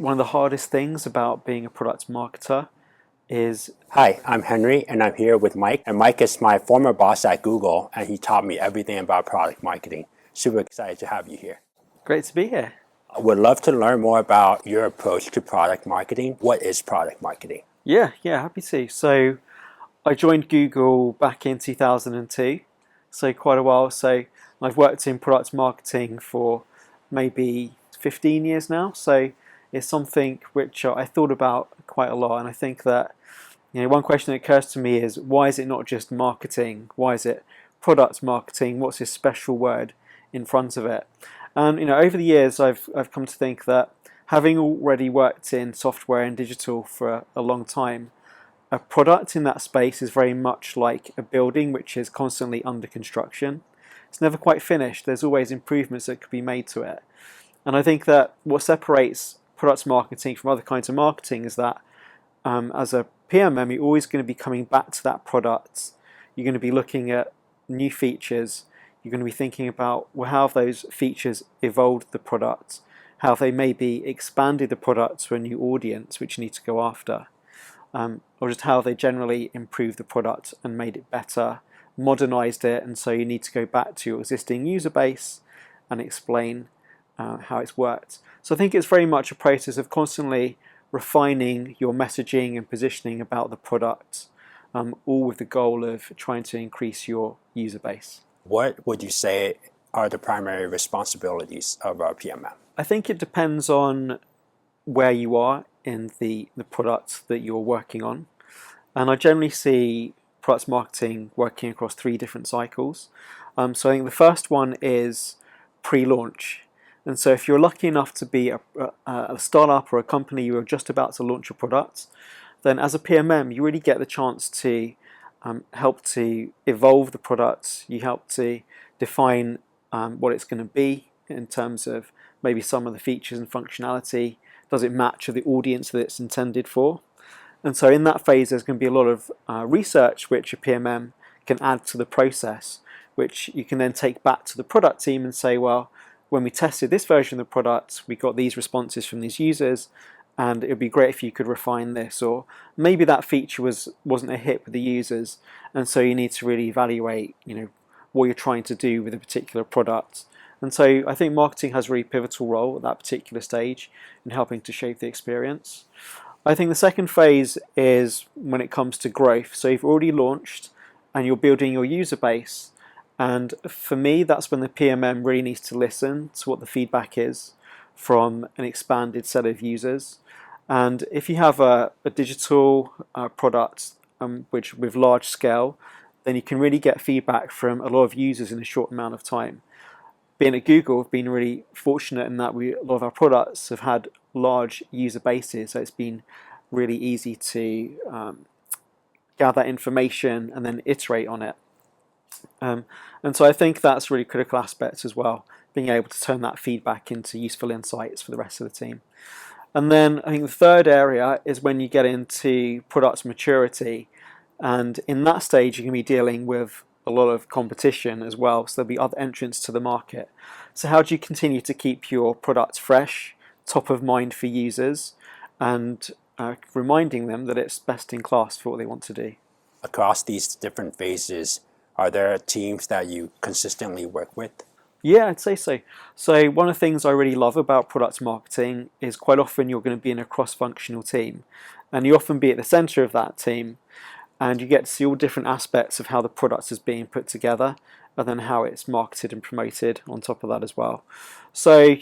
one of the hardest things about being a product marketer is Hi, I'm Henry, and I'm here with Mike. And Mike is my former boss at Google, and he taught me everything about product marketing. Super excited to have you here. great to be here. I would love to learn more about your approach to product marketing. What is product marketing? Yeah, happy to. So I joined Google back in 2002, so quite a while. So I've worked in product marketing for maybe 15 years now. So it's something which I thought about quite a lot, and I think that one question that occurs to me is, why is it not just marketing? Why is it product marketing? What's this special word in front of it? And over the years, I've come to think that having already worked in software and digital for a long time, a product in that space is very much like a building which is constantly under construction. It's never quite finished. There's always improvements that could be made to it. And I think that what separates product marketing from other kinds of marketing is that as a PMM, you're always going to be coming back to that product. You're going to be looking at new features. You're going to be thinking about, well, how have those features evolved the product? How have they maybe expanded the product to a new audience which you need to go after? Or just how they generally improved the product and made it better, modernized it, and so you need to go back to your existing user base and explain how it's worked. So I think it's very much a process of constantly refining your messaging and positioning about the product, all with the goal of trying to increase your user base. What would you say are the primary responsibilities of a PMM? I think it depends on where you are in the product that you're working on. And I generally see product marketing working across 3 different cycles. So I think the first one is pre-launch. And so if you're lucky enough to be a startup or a company, you're just about to launch a product, then as a PMM, you really get the chance to help to evolve the product. You help to define what it's going to be in terms of maybe some of the features and functionality. Does it match the audience that it's intended for? And so in that phase, there's going to be a lot of research which a PMM can add to the process, which you can then take back to the product team and say, well, when we tested this version of the product, we got these responses from these users, and it would be great if you could refine this. Or maybe that feature wasn't a hit with the users, and so you need to really evaluate, what you're trying to do with a particular product. And so I think marketing has a really pivotal role at that particular stage in helping to shape the experience. I think the second phase is when it comes to growth. So you've already launched and you're building your user base. And for me, that's when the PMM really needs to listen to what the feedback is from an expanded set of users. And if you have a digital product which with large scale, then you can really get feedback from a lot of users in a short amount of time. Being at Google, we've been really fortunate in that a lot of our products have had large user bases, so it's been really easy to gather information and then iterate on it. And so I think that's a really critical aspect as well, being able to turn that feedback into useful insights for the rest of the team. And then I think the third area is when you get into product maturity, and in that stage you can be dealing with a lot of competition as well, so there'll be other entrants to the market. So how do you continue to keep your product fresh, top of mind for users, and reminding them that it's best in class for what they want to do? Across these different phases, are there teams that you consistently work with? Yeah, I'd say so. So one of the things I really love about product marketing is quite often you're going to be in a cross-functional team, and you often be at the center of that team, and you get to see all different aspects of how the product is being put together, and then how it's marketed and promoted on top of that as well. So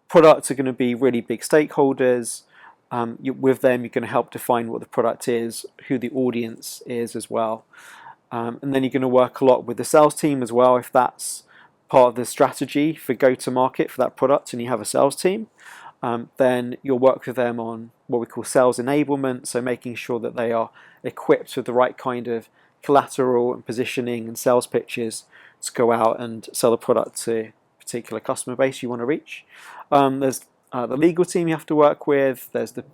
products are going to be really big stakeholders. With them, you're going to help define what the product is, who the audience is as well. And then you're going to work a lot with the sales team as well, if that's part of the strategy for go-to-market for that product and you have a sales team. Then you'll work with them on what we call sales enablement, so making sure that they are equipped with the right kind of collateral and positioning and sales pitches to go out and sell the product to a particular customer base you want to reach. There's the legal team you have to work with. There's the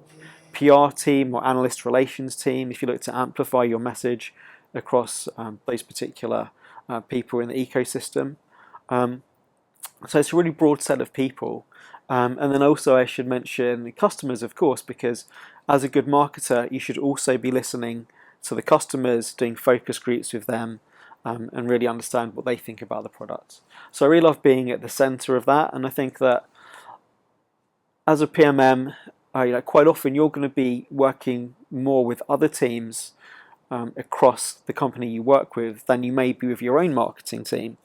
PR team or analyst relations team if you look to amplify your message across those particular people in the ecosystem. So it's a really broad set of people, And then also I should mention customers, of course, because as a good marketer, you should also be listening to the customers, doing focus groups with them, and really understand what they think about the product. So I really love being at the center of that, and I think that as a PMM, quite often you're going to be working more with other teams across the company you work with than you may be with your own marketing team.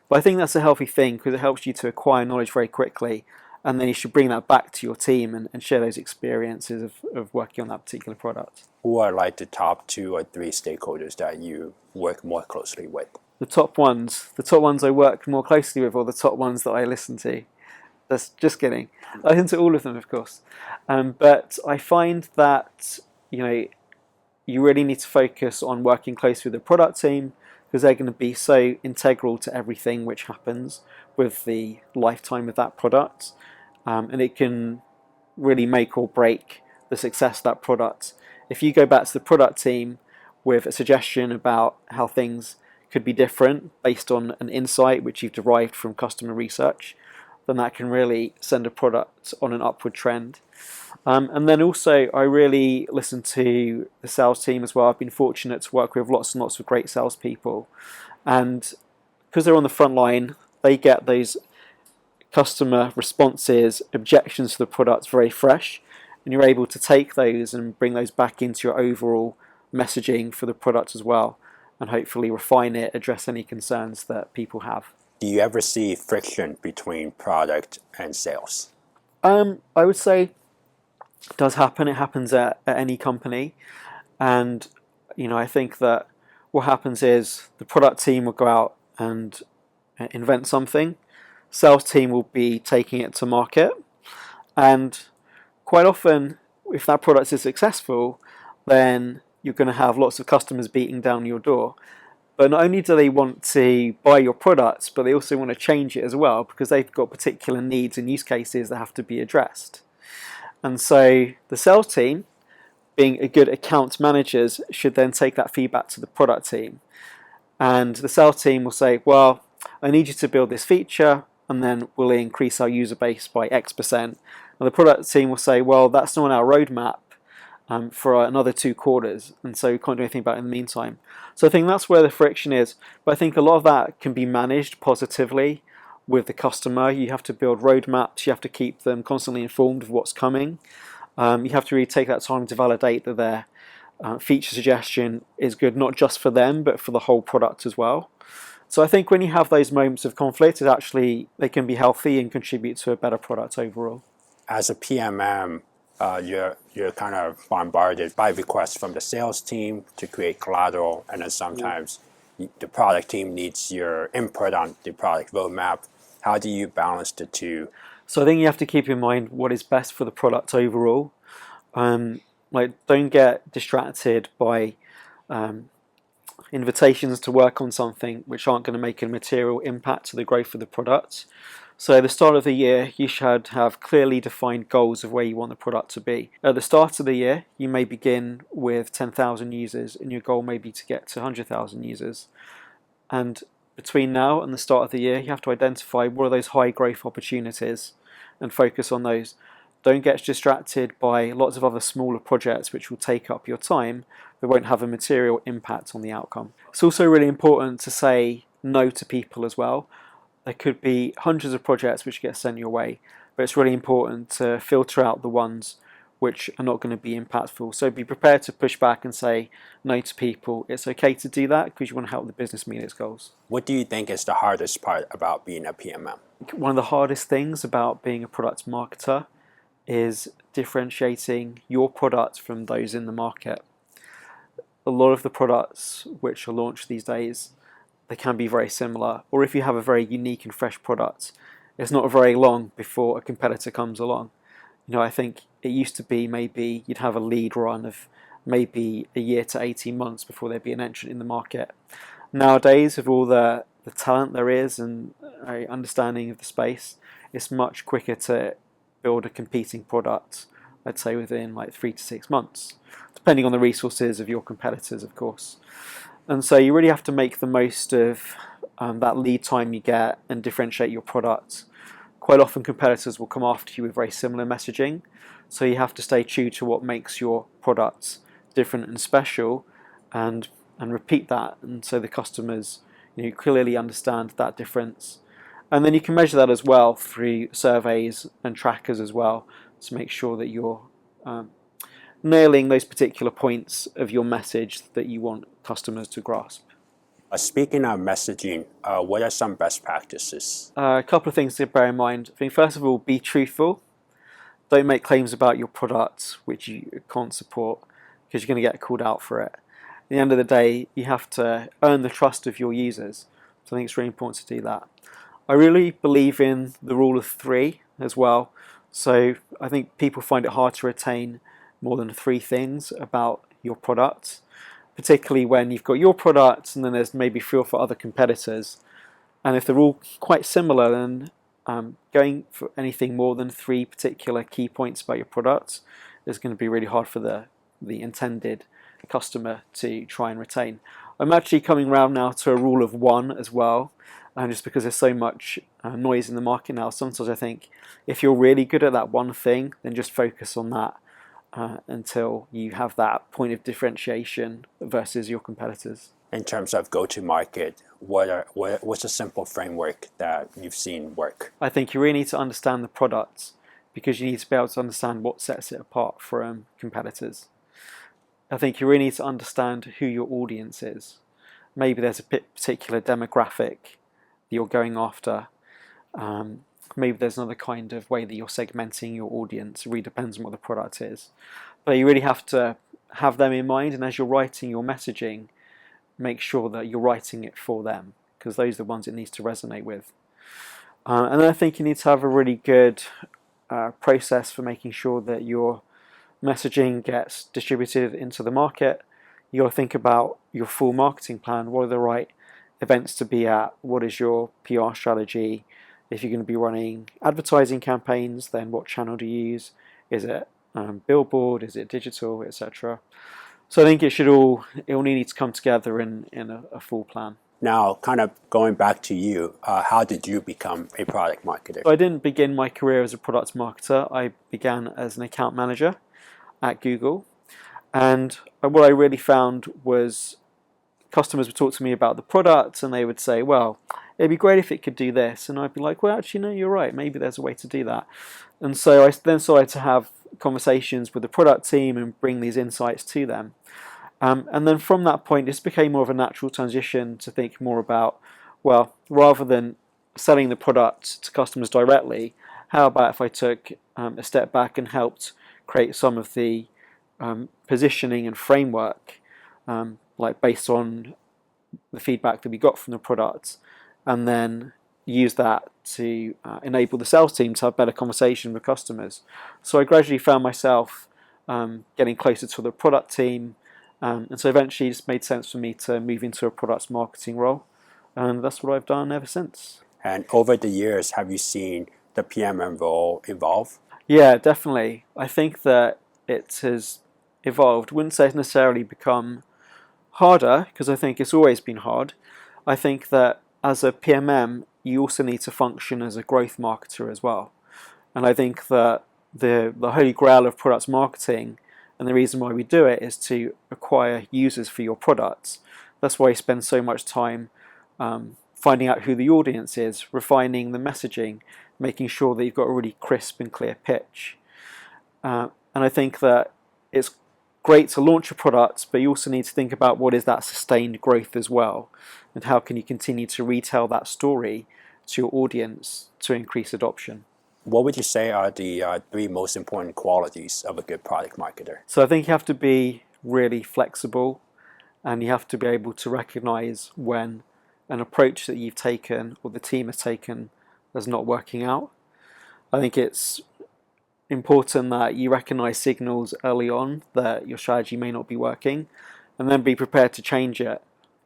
But I think that's a healthy thing because it helps you to acquire knowledge very quickly, and then you should bring that back to your team and share those experiences of working on that particular product. Who are like the top 2 or 3 stakeholders that you work more closely with? The top ones I work more closely with, or the top ones that I listen to. That's just kidding. I listen to all of them, of course, but I find that you really need to focus on working closely with the product team because they're going to be so integral to everything which happens with the lifetime of that product, and it can really make or break the success of that product. If you go back to the product team with a suggestion about how things could be different based on an insight which you've derived from customer research, then that can really send a product on an upward trend. And then also, I really listen to the sales team as well. I've been fortunate to work with lots and lots of great salespeople, and because they're on the front line, they get those customer responses, objections to the product very fresh, and you're able to take those and bring those back into your overall messaging for the product as well, and hopefully refine it, address any concerns that people have. Do you ever see friction between product and sales? I would say it does happen. It happens at any company, and I think that what happens is the product team will go out and invent something. Sales team will be taking it to market, and quite often, if that product is successful, then you're going to have lots of customers beating down your door. But not only do they want to buy your products, but they also want to change it as well because they've got particular needs and use cases that have to be addressed. And so the sales team, being a good account managers, should then take that feedback to the product team. And the sales team will say, well, I need you to build this feature, and then we'll increase our user base by X%. And the product team will say, well, that's not on our roadmap for another 2 quarters, and so we can't do anything about it in the meantime. So I think that's where the friction is. But I think a lot of that can be managed positively with the customer. You have to build roadmaps, you have to keep them constantly informed of what's coming. You have to really take that time to validate that their feature suggestion is good, not just for them, but for the whole product as well. So I think when you have those moments of conflict, they can be healthy and contribute to a better product overall. As a PMM, you're kind of bombarded by requests from the sales team to create collateral, and then sometimes the product team needs your input on the product roadmap. How do you balance the two? So I think you have to keep in mind what is best for the product overall. Don't get distracted by invitations to work on something which aren't going to make a material impact to the growth of the product. So at the start of the year, you should have clearly defined goals of where you want the product to be. At the start of the year, you may begin with 10,000 users, and your goal may be to get to 100,000 users. And between now and the start of the year, you have to identify what are those high growth opportunities and focus on those. Don't get distracted by lots of other smaller projects which will take up your time but won't have a material impact on the outcome. It's also really important to say no to people as well. There could be hundreds of projects which get sent your way, but it's really important to filter out the ones which are not going to be impactful. So be prepared to push back and say no to people. It's okay to do that because you want to help the business meet its goals. What do you think is the hardest part about being a PMM? One of the hardest things about being a product marketer is differentiating your product from those in the market. A lot of the products which are launched these days, they can be very similar, or if you have a very unique and fresh product, it's not very long before a competitor comes along. I think it used to be maybe you'd have a lead run of maybe a year to 18 months before there'd be an entrant in the market. Nowadays, with all the talent there is and a understanding of the space, it's much quicker to build a competing product, I'd say within 3 to 6 months, depending on the resources of your competitors, of course. And so you really have to make the most of that lead time you get and differentiate your product quite often competitors will come after you with very similar messaging. So you have to stay true to what makes your products different and special, and repeat that, and so the customers clearly understand that difference. And then you can measure that as well through surveys and trackers as well, to make sure that you're nailing those particular points of your message that you want customers to grasp. Speaking of messaging, what are some best practices? A couple of things to bear in mind. I think first of all, be truthful. Don't make claims about your product which you can't support, because you're going to get called out for it. At the end of the day, you have to earn the trust of your users. So I think it's really important to do that. I really believe in the rule of 3 as well. So I think people find it hard to retain more than 3 things about your product, particularly when you've got your product and then there's maybe 3 or 4 other competitors. And if they're all quite similar, then going for anything more than 3 particular key points about your product is going to be really hard for the intended customer to try and retain. I'm actually coming around now to a rule of 1 as well, just because there's so much noise in the market now. Sometimes I think if you're really good at that one thing, then just focus on that until you have that point of differentiation versus your competitors. In terms of go-to-market, what's a simple framework that you've seen work? I think you really need to understand the product, because you need to be able to understand what sets it apart from competitors. I think you really need to understand who your audience is. Maybe there's a particular demographic that you're going after. Maybe there's another kind of way that you're segmenting your audience. It really depends on what the product is. But you really have to have them in mind, and as you're writing your messaging, make sure that you're writing it for them, because those are the ones it needs to resonate with. And then I think you need to have a really good process for making sure that your messaging gets distributed into the market. You got to think about your full marketing plan. What are the right events to be at? What is your PR strategy? If you're going to be running advertising campaigns, then what channel do you use? Is it billboard? Is it digital, etc.? So I think it all need to come together in a full plan. Now, kind of going back to you, how did you become a product marketer? So I didn't begin my career as a product marketer. I began as an account manager at Google. And what I really found was customers would talk to me about the product and they would say, well, it'd be great if it could do this. And I'd be like, well, actually, no, you're right. Maybe there's a way to do that. And so I then started to have conversations with the product team and bring these insights to them. And then from that point, this became more of a natural transition to think more about, well, rather than selling the product to customers directly, how about if I took a step back and helped create some of the positioning and framework, like based on the feedback that we got from the product, and then use that to enable the sales team to have better conversation with customers. So I gradually found myself getting closer to the product team, and so eventually it just made sense for me to move into a product marketing role, and that's what I've done ever since. And over the years, have you seen the PMM role evolve? Yeah, definitely. I think that it has evolved. I wouldn't say it's necessarily become harder, because I think it's always been hard. I think that as a PMM, you also need to function as a growth marketer as well. And I think that the holy grail of product marketing, and the reason why we do it, is to acquire users for your products. That's why I spend so much time finding out who the audience is, refining the messaging, making sure that you've got a really crisp and clear pitch. And I think that it's great to launch a product, but you also need to think about what is that sustained growth as well, and how can you continue to retell that story to your audience to increase adoption. What would you say are the 3 most important qualities of a good product marketer? So I think you have to be really flexible, and you have to be able to recognize when an approach that you've taken or the team has taken is not working out. I think it's important that you recognize signals early on that your strategy may not be working, and then be prepared to change it.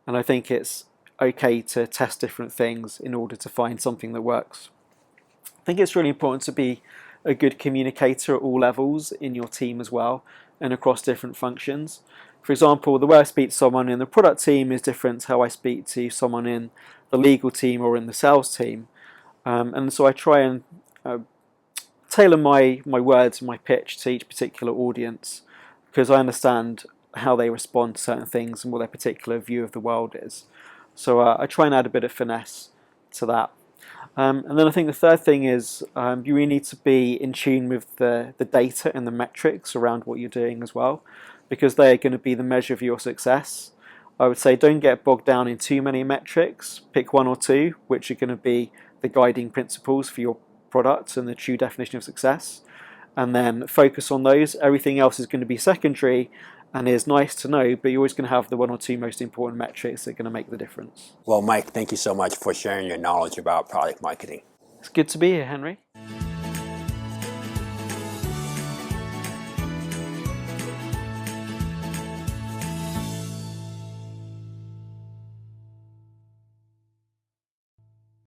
And I think it's okay to test different things in order to find something that works. I think it's really important to be a good communicator at all levels in your team as well, and across different functions. For example, the way I speak to someone in the product team is different to how I speak to someone in the legal team or in the sales team. And so I try and tailor my words and my pitch to each particular audience, because I understand how they respond to certain things and what their particular view of the world is. So I try and add a bit of finesse to that. And then I think the third thing is you really need to be in tune with the data and the metrics around what you're doing as well, because they are going to be the measure of your success. I would say don't get bogged down in too many metrics. Pick one or two, which are going to be the guiding principles for your product and the true definition of success, and then focus on those. Everything else is going to be secondary and is nice to know, but you're always going to have the one or two most important metrics that are going to make the difference. Well, Mike, thank you so much for sharing your knowledge about product marketing. It's good to be here, Henry.